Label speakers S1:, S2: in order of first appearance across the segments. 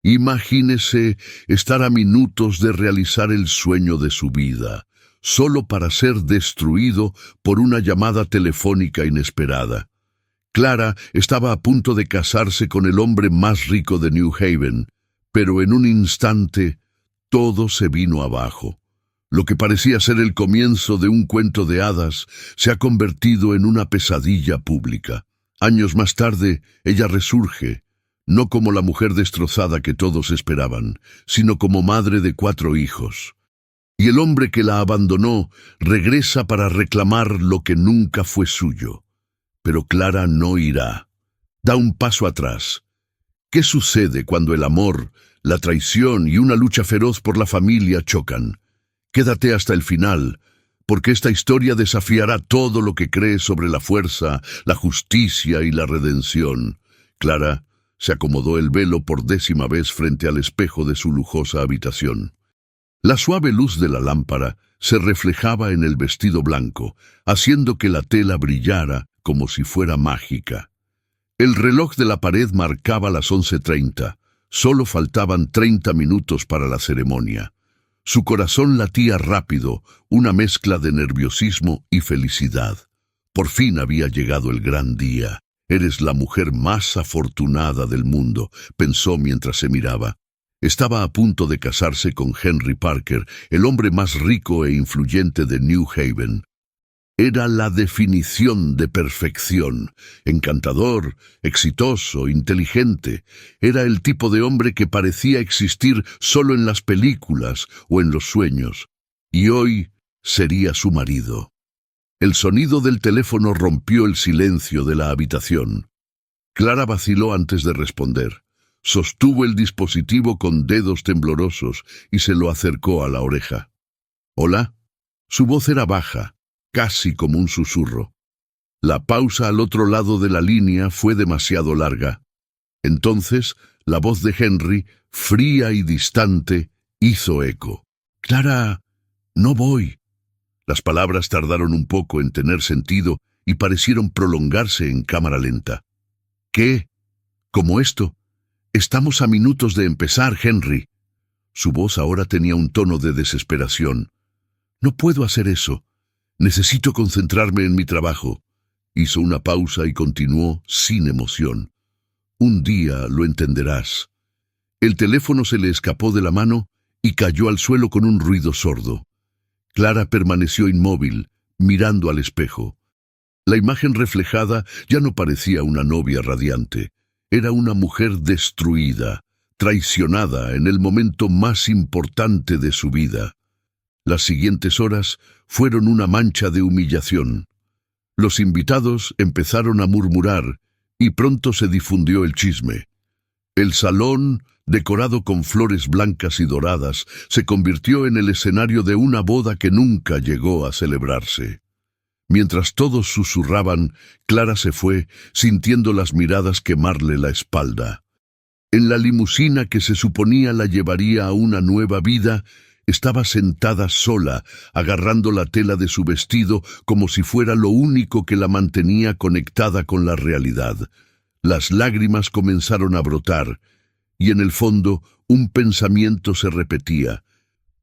S1: Imagínese estar a minutos de realizar el sueño de su vida, solo para ser destruido por una llamada telefónica inesperada. Clara estaba a punto de casarse con el hombre más rico de New Haven, pero en un instante todo se vino abajo. Lo que parecía ser el comienzo de un cuento de hadas se ha convertido en una pesadilla pública. Años más tarde, ella resurge, no como la mujer destrozada que todos esperaban, sino como madre de 4 hijos. Y el hombre que la abandonó regresa para reclamar lo que nunca fue suyo. Pero Clara no irá. Da un paso atrás. ¿Qué sucede cuando el amor, la traición y una lucha feroz por la familia chocan? Quédate hasta el final, porque esta historia desafiará todo lo que crees sobre la fuerza, la justicia y la redención. Clara se acomodó el velo por 10ª vez frente al espejo de su lujosa habitación. La suave luz de la lámpara se reflejaba en el vestido blanco, haciendo que la tela brillara como si fuera mágica. El reloj de la pared marcaba las 11:30. Solo faltaban 30 minutos para la ceremonia. Su corazón latía rápido, una mezcla de nerviosismo y felicidad. Por fin había llegado el gran día. «Eres la mujer más afortunada del mundo», pensó mientras se miraba. Estaba a punto de casarse con Henry Parker, el hombre más rico e influyente de New Haven. Era la definición de perfección. Encantador, exitoso, inteligente. Era el tipo de hombre que parecía existir solo en las películas o en los sueños. Y hoy sería su marido. El sonido del teléfono rompió el silencio de la habitación. Clara vaciló antes de responder. Sostuvo el dispositivo con dedos temblorosos y se lo acercó a la oreja. «¿Hola?» Su voz era baja, casi como un susurro. La pausa al otro lado de la línea fue demasiado larga. Entonces, la voz de Henry, fría y distante, hizo eco. «Clara, no voy». Las palabras tardaron un poco en tener sentido y parecieron prolongarse en cámara lenta. «¿Qué? ¿Cómo esto? Estamos a minutos de empezar, Henry». Su voz ahora tenía un tono de desesperación. «No puedo hacer eso. Necesito concentrarme en mi trabajo». Hizo una pausa y continuó sin emoción. «Un día lo entenderás». El teléfono se le escapó de la mano y cayó al suelo con un ruido sordo. Clara permaneció inmóvil, mirando al espejo. La imagen reflejada ya no parecía una novia radiante. Era una mujer destruida, traicionada en el momento más importante de su vida. Las siguientes horas fueron una mancha de humillación. Los invitados empezaron a murmurar y pronto se difundió el chisme. El salón, decorado con flores blancas y doradas, se convirtió en el escenario de una boda que nunca llegó a celebrarse. Mientras todos susurraban, Clara se fue, sintiendo las miradas quemarle la espalda. En la limusina que se suponía la llevaría a una nueva vida, estaba sentada sola, agarrando la tela de su vestido como si fuera lo único que la mantenía conectada con la realidad. Las lágrimas comenzaron a brotar, y en el fondo un pensamiento se repetía.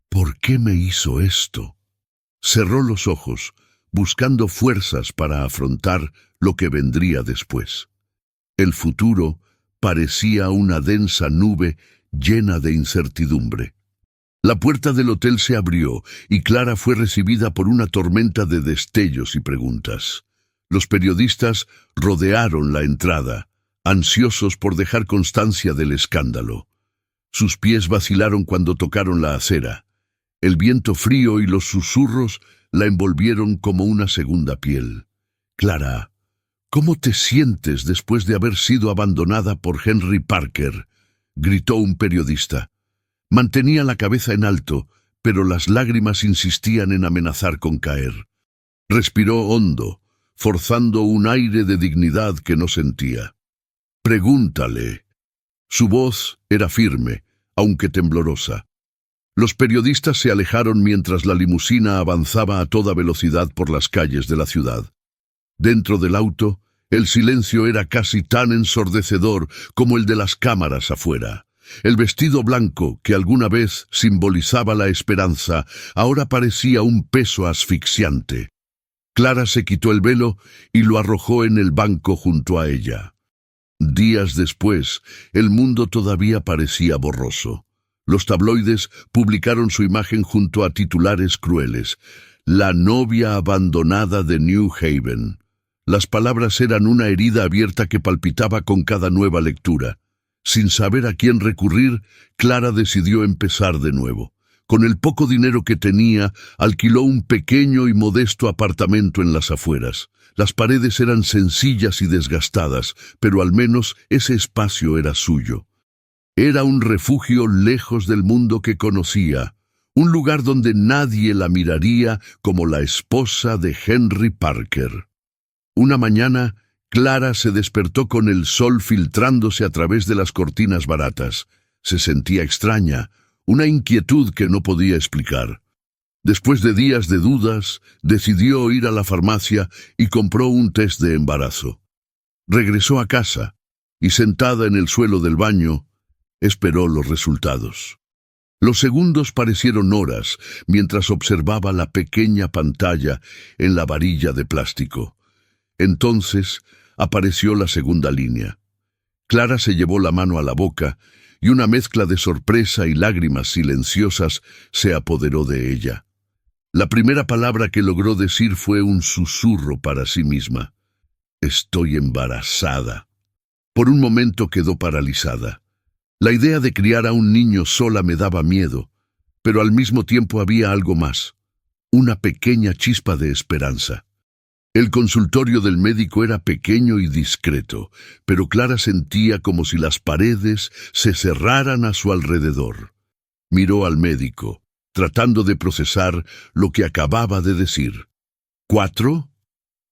S1: «¿Por qué me hizo esto?». Cerró los ojos, buscando fuerzas para afrontar lo que vendría después. El futuro parecía una densa nube llena de incertidumbre. La puerta del hotel se abrió y Clara fue recibida por una tormenta de destellos y preguntas. Los periodistas rodearon la entrada, ansiosos por dejar constancia del escándalo. Sus pies vacilaron cuando tocaron la acera. El viento frío y los susurros la envolvieron como una segunda piel. «Clara, ¿cómo te sientes después de haber sido abandonada por Henry Parker?», gritó un periodista. Mantenía la cabeza en alto, pero las lágrimas insistían en amenazar con caer. Respiró hondo, forzando un aire de dignidad que no sentía. «Pregúntale». Su voz era firme, aunque temblorosa. Los periodistas se alejaron mientras la limusina avanzaba a toda velocidad por las calles de la ciudad. Dentro del auto, el silencio era casi tan ensordecedor como el de las cámaras afuera. El vestido blanco, que alguna vez simbolizaba la esperanza, ahora parecía un peso asfixiante. Clara se quitó el velo y lo arrojó en el banco junto a ella. Días después, el mundo todavía parecía borroso. Los tabloides publicaron su imagen junto a titulares crueles: «La novia abandonada de New Haven». Las palabras eran una herida abierta que palpitaba con cada nueva lectura. Sin saber a quién recurrir, Clara decidió empezar de nuevo. Con el poco dinero que tenía, alquiló un pequeño y modesto apartamento en las afueras. Las paredes eran sencillas y desgastadas, pero al menos ese espacio era suyo. Era un refugio lejos del mundo que conocía, un lugar donde nadie la miraría como la esposa de Henry Parker. Una mañana, Clara se despertó con el sol filtrándose a través de las cortinas baratas. Se sentía extraña, una inquietud que no podía explicar. Después de días de dudas, decidió ir a la farmacia y compró un test de embarazo. Regresó a casa y, sentada en el suelo del baño, esperó los resultados. Los segundos parecieron horas mientras observaba la pequeña pantalla en la varilla de plástico. Entonces apareció la segunda línea. Clara se llevó la mano a la boca y una mezcla de sorpresa y lágrimas silenciosas se apoderó de ella. La primera palabra que logró decir fue un susurro para sí misma: «Estoy embarazada». Por un momento quedó paralizada. La idea de criar a un niño sola me daba miedo, pero al mismo tiempo había algo más, una pequeña chispa de esperanza. El consultorio del médico era pequeño y discreto, pero Clara sentía como si las paredes se cerraran a su alrededor. Miró al médico, tratando de procesar lo que acababa de decir. «¿4?»,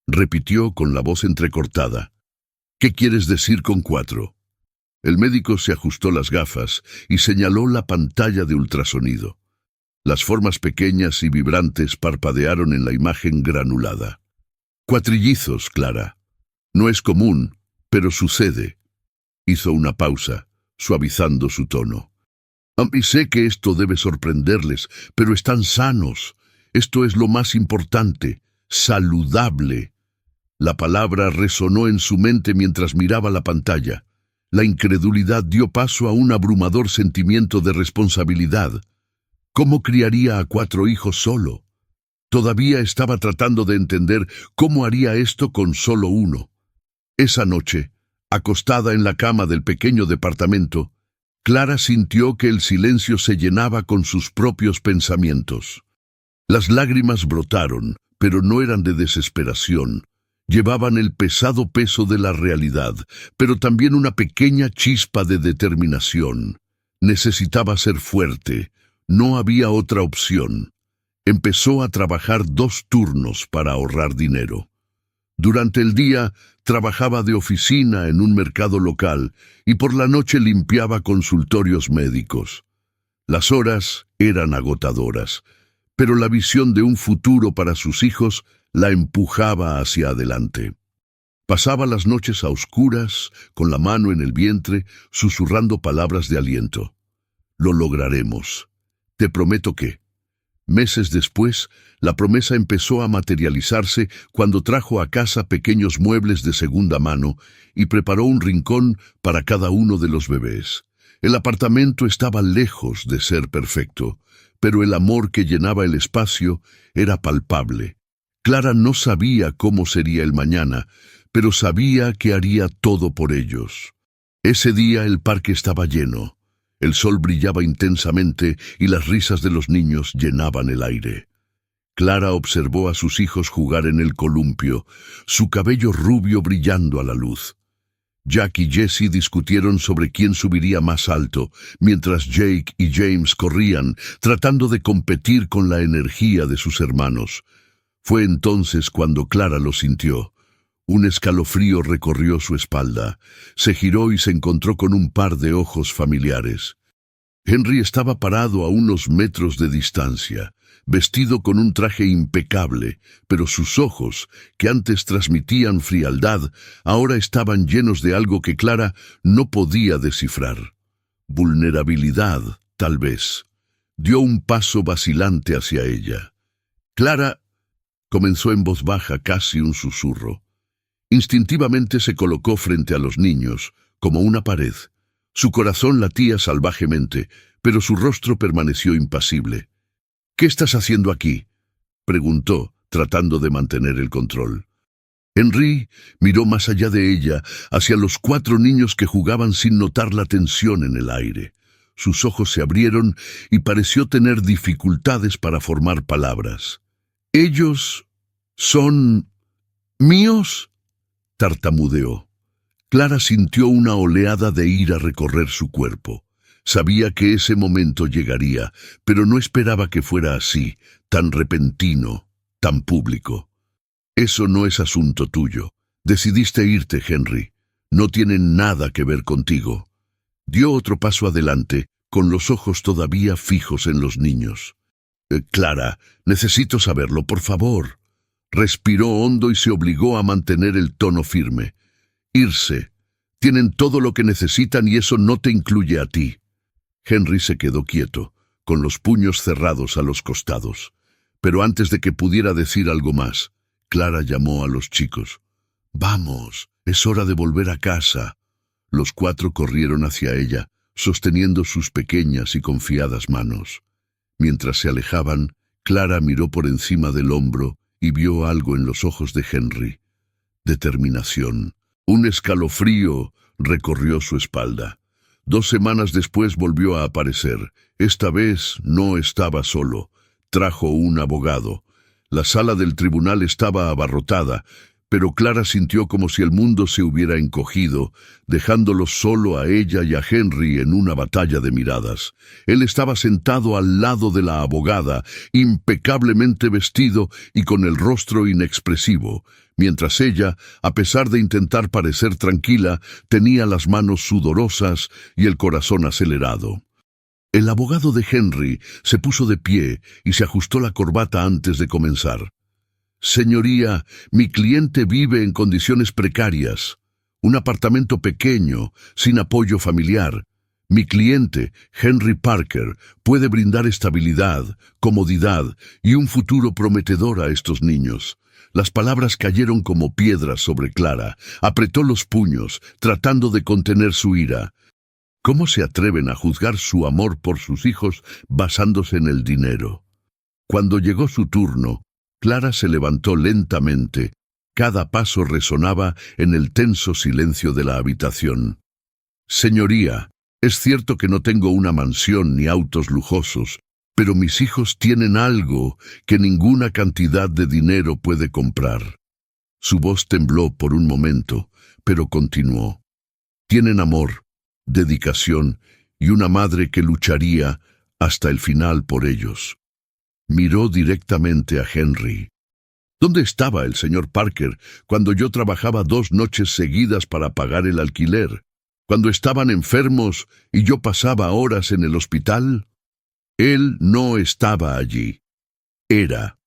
S1: repitió con la voz entrecortada. «¿Qué quieres decir con 4?». El médico se ajustó las gafas y señaló la pantalla de ultrasonido. Las formas pequeñas y vibrantes parpadearon en la imagen granulada. «Cuatrillizos, Clara. No es común, pero sucede». Hizo una pausa, suavizando su tono. «Y sé que esto debe sorprenderles, pero están sanos. Esto es lo más importante. Saludable». La palabra resonó en su mente mientras miraba la pantalla. La incredulidad dio paso a un abrumador sentimiento de responsabilidad. ¿Cómo criaría a 4 hijos solo? Todavía estaba tratando de entender cómo haría esto con solo uno. Esa noche, acostada en la cama del pequeño departamento, Clara sintió que el silencio se llenaba con sus propios pensamientos. Las lágrimas brotaron, pero no eran de desesperación. Llevaban el pesado peso de la realidad, pero también una pequeña chispa de determinación. Necesitaba ser fuerte. No había otra opción. Empezó a trabajar 2 turnos para ahorrar dinero. Durante el día trabajaba de oficina en un mercado local y por la noche limpiaba consultorios médicos. Las horas eran agotadoras, pero la visión de un futuro para sus hijos la empujaba hacia adelante. Pasaba las noches a oscuras, con la mano en el vientre, susurrando palabras de aliento. «Lo lograremos. Te prometo que». Meses después, la promesa empezó a materializarse cuando trajo a casa pequeños muebles de segunda mano y preparó un rincón para cada uno de los bebés. El apartamento estaba lejos de ser perfecto, pero el amor que llenaba el espacio era palpable. Clara no sabía cómo sería el mañana, pero sabía que haría todo por ellos. Ese día el parque estaba lleno. El sol brillaba intensamente y las risas de los niños llenaban el aire. Clara observó a sus hijos jugar en el columpio, su cabello rubio brillando a la luz. Jack y Jessie discutieron sobre quién subiría más alto, mientras Jake y James corrían, tratando de competir con la energía de sus hermanos. Fue entonces cuando Clara lo sintió. Un escalofrío recorrió su espalda. Se giró y se encontró con un par de ojos familiares. Henry estaba parado a unos metros de distancia, vestido con un traje impecable, pero sus ojos, que antes transmitían frialdad, ahora estaban llenos de algo que Clara no podía descifrar. vulnerabilidad, tal vez. Dio un paso vacilante hacia ella. Clara comenzó en voz baja, casi un susurro. Instintivamente se colocó frente a los niños, como una pared. Su corazón latía salvajemente, pero su rostro permaneció impasible. «¿Qué estás haciendo aquí?», preguntó, tratando de mantener el control. Henry miró más allá de ella, hacia los 4 niños que jugaban sin notar la tensión en el aire. Sus ojos se abrieron y pareció tener dificultades para formar palabras. «¿Ellos son míos?», tartamudeó. Clara sintió una oleada de ira recorrer su cuerpo. Sabía que ese momento llegaría, pero no esperaba que fuera así, tan repentino, tan público. «Eso no es asunto tuyo. Decidiste irte, Henry. No tiene nada que ver contigo». Dio otro paso adelante, con los ojos todavía fijos en los niños. «Clara, necesito saberlo, por favor». Respiró hondo y se obligó a mantener el tono firme. «Irse. Tienen todo lo que necesitan y eso no te incluye a ti». Henry se quedó quieto, con los puños cerrados a los costados. Pero antes de que pudiera decir algo más, Clara llamó a los chicos. «Vamos, es hora de volver a casa». Los 4 corrieron hacia ella, sosteniendo sus pequeñas y confiadas manos. Mientras se alejaban, Clara miró por encima del hombro y vio algo en los ojos de Henry. Determinación. Un escalofrío recorrió su espalda. 2 semanas después volvió a aparecer. Esta vez no estaba solo. Trajo un abogado. La sala del tribunal estaba abarrotada, pero Clara sintió como si el mundo se hubiera encogido, dejándolo solo a ella y a Henry en una batalla de miradas. Él estaba sentado al lado de la abogada, impecablemente vestido y con el rostro inexpresivo, mientras ella, a pesar de intentar parecer tranquila, tenía las manos sudorosas y el corazón acelerado. El abogado de Henry se puso de pie y se ajustó la corbata antes de comenzar. «Señoría, mi cliente vive en condiciones precarias. Un apartamento pequeño, sin apoyo familiar. Mi cliente, Henry Parker, puede brindar estabilidad, comodidad y un futuro prometedor a estos niños». Las palabras cayeron como piedras sobre Clara. Apretó los puños, tratando de contener su ira. ¿Cómo se atreven a juzgar su amor por sus hijos basándose en el dinero? Cuando llegó su turno, Clara se levantó lentamente. Cada paso resonaba en el tenso silencio de la habitación. «Señoría, es cierto que no tengo una mansión ni autos lujosos, pero mis hijos tienen algo que ninguna cantidad de dinero puede comprar». Su voz tembló por un momento, pero continuó. «Tienen amor, dedicación y una madre que lucharía hasta el final por ellos». Miró directamente a Henry. «¿Dónde estaba el señor Parker cuando yo trabajaba 2 noches seguidas para pagar el alquiler? ¿Cuando estaban enfermos y yo pasaba horas en el hospital?» Él no estaba allí. Era.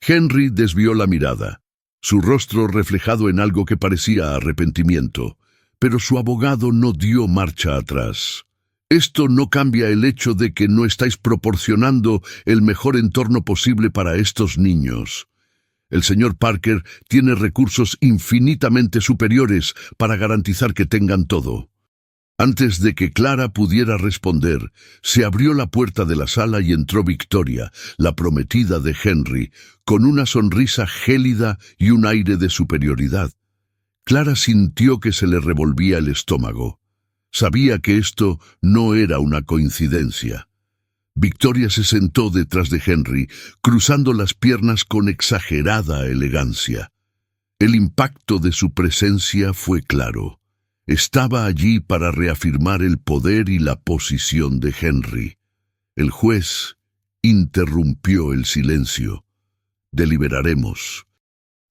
S1: Henry desvió la mirada, su rostro reflejado en algo que parecía arrepentimiento, pero su abogado no dio marcha atrás. «Esto no cambia el hecho de que no estáis proporcionando el mejor entorno posible para estos niños. El señor Parker tiene recursos infinitamente superiores para garantizar que tengan todo». Antes de que Clara pudiera responder, se abrió la puerta de la sala y entró Victoria, la prometida de Henry, con una sonrisa gélida y un aire de superioridad. Clara sintió que se le revolvía el estómago. Sabía que esto no era una coincidencia. Victoria se sentó detrás de Henry, cruzando las piernas con exagerada elegancia. El impacto de su presencia fue claro. Estaba allí para reafirmar el poder y la posición de Henry. El juez interrumpió el silencio. «Deliberaremos.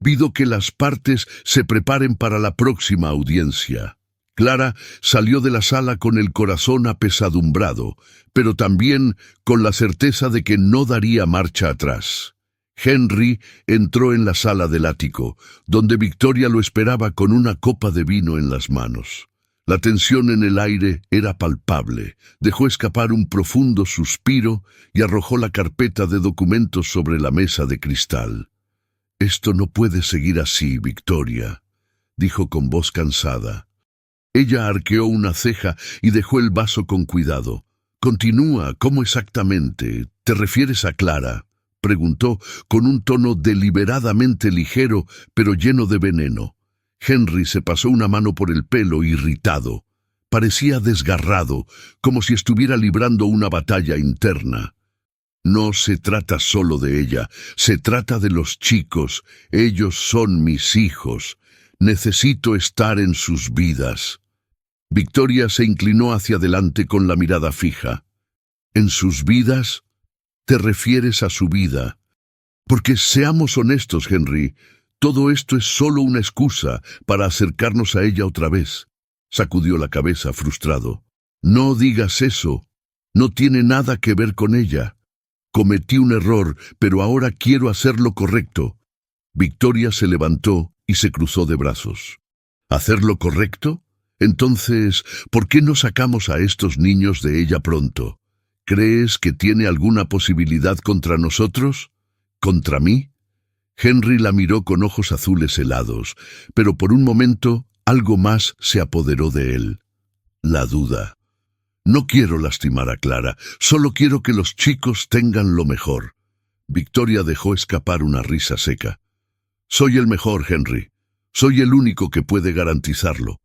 S1: Pido que las partes se preparen para la próxima audiencia». Clara salió de la sala con el corazón apesadumbrado, pero también con la certeza de que no daría marcha atrás. Henry entró en la sala del ático, donde Victoria lo esperaba con una copa de vino en las manos. La tensión en el aire era palpable. Dejó escapar un profundo suspiro y arrojó la carpeta de documentos sobre la mesa de cristal. «Esto no puede seguir así, Victoria», dijo con voz cansada. Ella arqueó una ceja y dejó el vaso con cuidado. «Continúa, ¿cómo exactamente? ¿Te refieres a Clara?», preguntó con un tono deliberadamente ligero, pero lleno de veneno. Henry se pasó una mano por el pelo, irritado. Parecía desgarrado, como si estuviera librando una batalla interna. «No se trata solo de ella, se trata de los chicos. Ellos son mis hijos. Necesito estar en sus vidas». Victoria se inclinó hacia adelante con la mirada fija. «¿En sus vidas? ¿Te refieres a su vida? Porque seamos honestos, Henry, todo esto es solo una excusa para acercarnos a ella otra vez». Sacudió la cabeza frustrado. «No digas eso. No tiene nada que ver con ella. Cometí un error, pero ahora quiero hacer lo correcto». Victoria se levantó y se cruzó de brazos. «¿Hacer lo correcto? Entonces, ¿por qué no sacamos a estos niños de ella pronto? ¿Crees que tiene alguna posibilidad contra nosotros? ¿Contra mí?» Henry la miró con ojos azules helados, pero por un momento algo más se apoderó de él. La duda. «No quiero lastimar a Clara, solo quiero que los chicos tengan lo mejor». Victoria dejó escapar una risa seca. «Soy el mejor, Henry. Soy el único que puede garantizarlo».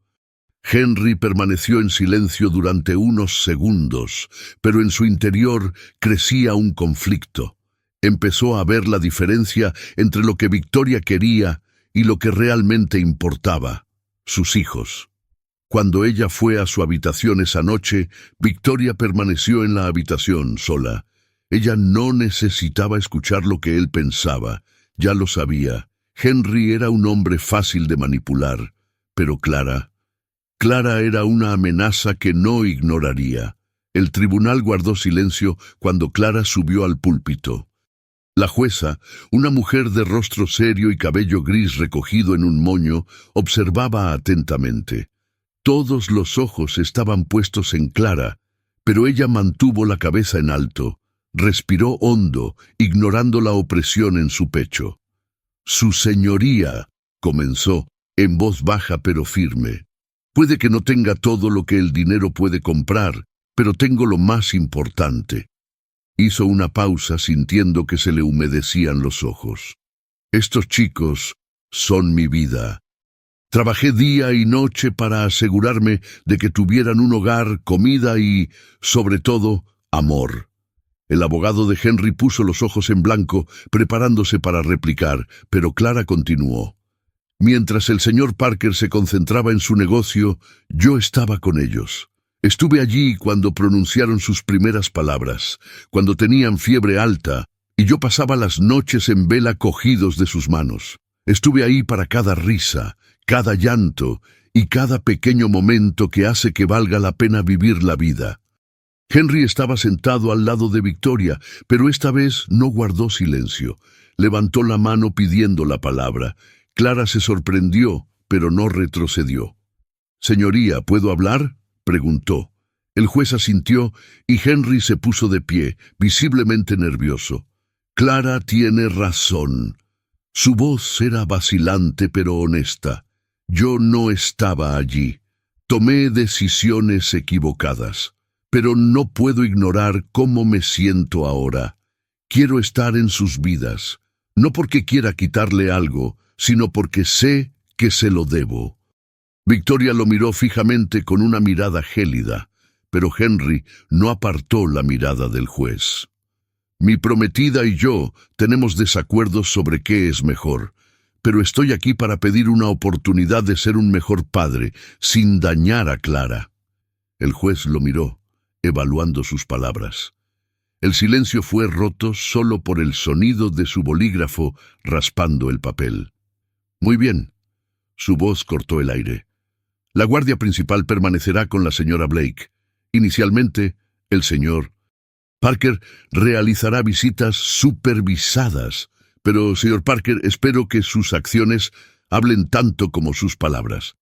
S1: Henry permaneció en silencio durante unos segundos, pero en su interior crecía un conflicto. Empezó a ver la diferencia entre lo que Victoria quería y lo que realmente importaba: sus hijos. Cuando ella fue a su habitación esa noche, Victoria permaneció en la habitación sola. Ella no necesitaba escuchar lo que él pensaba, ya lo sabía. Henry era un hombre fácil de manipular, pero Clara era una amenaza que no ignoraría. El tribunal guardó silencio cuando Clara subió al púlpito. La jueza, una mujer de rostro serio y cabello gris recogido en un moño, observaba atentamente. Todos los ojos estaban puestos en Clara, pero ella mantuvo la cabeza en alto. Respiró hondo, ignorando la opresión en su pecho. «Su señoría», comenzó, en voz baja pero firme. «Puede que no tenga todo lo que el dinero puede comprar, pero tengo lo más importante». Hizo una pausa sintiendo que se le humedecían los ojos. «Estos chicos son mi vida. Trabajé día y noche para asegurarme de que tuvieran un hogar, comida y, sobre todo, amor». El abogado de Henry puso los ojos en blanco, preparándose para replicar, pero Clara continuó. «Mientras el señor Parker se concentraba en su negocio, yo estaba con ellos. Estuve allí cuando pronunciaron sus primeras palabras, cuando tenían fiebre alta, y yo pasaba las noches en vela cogidos de sus manos. Estuve ahí para cada risa, cada llanto y cada pequeño momento que hace que valga la pena vivir la vida». Henry estaba sentado al lado de Victoria, pero esta vez no guardó silencio. Levantó la mano pidiendo la palabra. Clara se sorprendió, pero no retrocedió. «Señoría, ¿puedo hablar?», preguntó. El juez asintió y Henry se puso de pie, visiblemente nervioso. «Clara tiene razón». Su voz era vacilante pero honesta. «Yo no estaba allí. Tomé decisiones equivocadas. Pero no puedo ignorar cómo me siento ahora. Quiero estar en sus vidas, no porque quiera quitarle algo, sino porque sé que se lo debo». Victoria lo miró fijamente con una mirada gélida, pero Henry no apartó la mirada del juez. «Mi prometida y yo tenemos desacuerdos sobre qué es mejor, pero estoy aquí para pedir una oportunidad de ser un mejor padre, sin dañar a Clara». El juez lo miró, evaluando sus palabras. El silencio fue roto solo por el sonido de su bolígrafo raspando el papel. «Muy bien». Su voz cortó el aire. «La guardia principal permanecerá con la señora Blake. Inicialmente, el señor Parker realizará visitas supervisadas, pero, señor Parker, espero que sus acciones hablen tanto como sus palabras».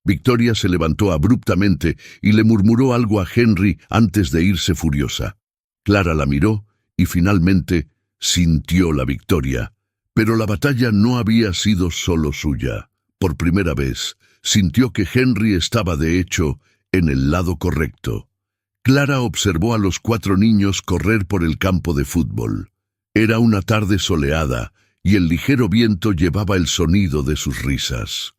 S1: Victoria se levantó abruptamente y le murmuró algo a Henry antes de irse furiosa. Clara la miró y finalmente sintió la victoria. Pero la batalla no había sido solo suya. Por primera vez, sintió que Henry estaba de hecho en el lado correcto. Clara observó a los 4 niños correr por el campo de fútbol. Era una tarde soleada y el ligero viento llevaba el sonido de sus risas.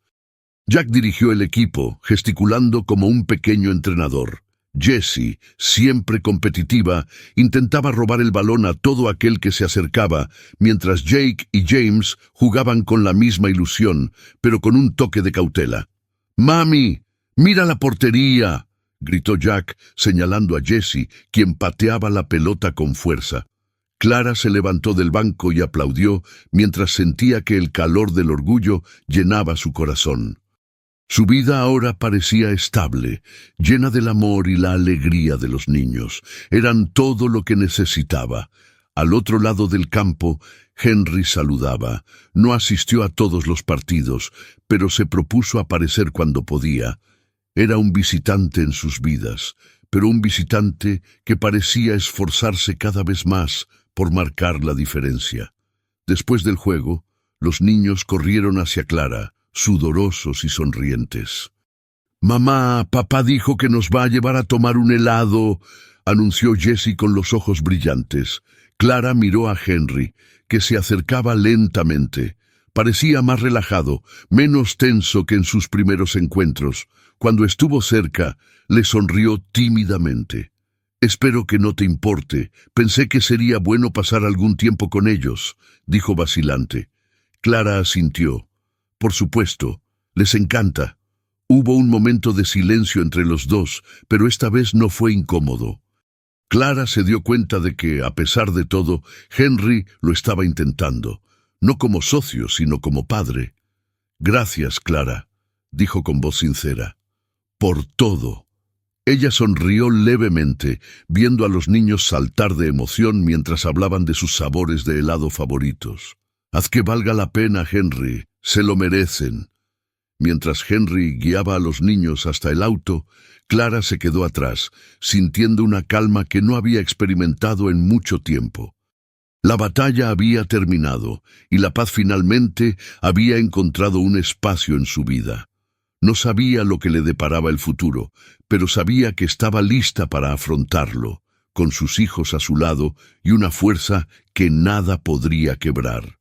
S1: Jack dirigió el equipo, gesticulando como un pequeño entrenador. Jessie, siempre competitiva, intentaba robar el balón a todo aquel que se acercaba, mientras Jake y James jugaban con la misma ilusión, pero con un toque de cautela. «¡Mami! ¡Mira la portería!», gritó Jack, señalando a Jessie, quien pateaba la pelota con fuerza. Clara se levantó del banco y aplaudió, mientras sentía que el calor del orgullo llenaba su corazón. Su vida ahora parecía estable, llena del amor y la alegría de los niños. Eran todo lo que necesitaba. Al otro lado del campo, Henry saludaba. No asistió a todos los partidos, pero se propuso aparecer cuando podía. Era un visitante en sus vidas, pero un visitante que parecía esforzarse cada vez más por marcar la diferencia. Después del juego, los niños corrieron hacia Clara, sudorosos y sonrientes. «Mamá, papá dijo que nos va a llevar a tomar un helado», anunció Jessie con los ojos brillantes. Clara miró a Henry, que se acercaba lentamente. Parecía más relajado, menos tenso que en sus primeros encuentros. Cuando estuvo cerca, le sonrió tímidamente. «Espero que no te importe. Pensé que sería bueno pasar algún tiempo con ellos», dijo vacilante. Clara asintió. «Por supuesto, les encanta». Hubo un momento de silencio entre los dos, pero esta vez no fue incómodo. Clara se dio cuenta de que, a pesar de todo, Henry lo estaba intentando, no como socio, sino como padre. «Gracias, Clara», dijo con voz sincera. «Por todo». Ella sonrió levemente, viendo a los niños saltar de emoción mientras hablaban de sus sabores de helado favoritos. «Haz que valga la pena, Henry. Se lo merecen». Mientras Henry guiaba a los niños hasta el auto, Clara se quedó atrás, sintiendo una calma que no había experimentado en mucho tiempo. La batalla había terminado, y la paz finalmente había encontrado un espacio en su vida. No sabía lo que le deparaba el futuro, pero sabía que estaba lista para afrontarlo, con sus hijos a su lado y una fuerza que nada podría quebrar.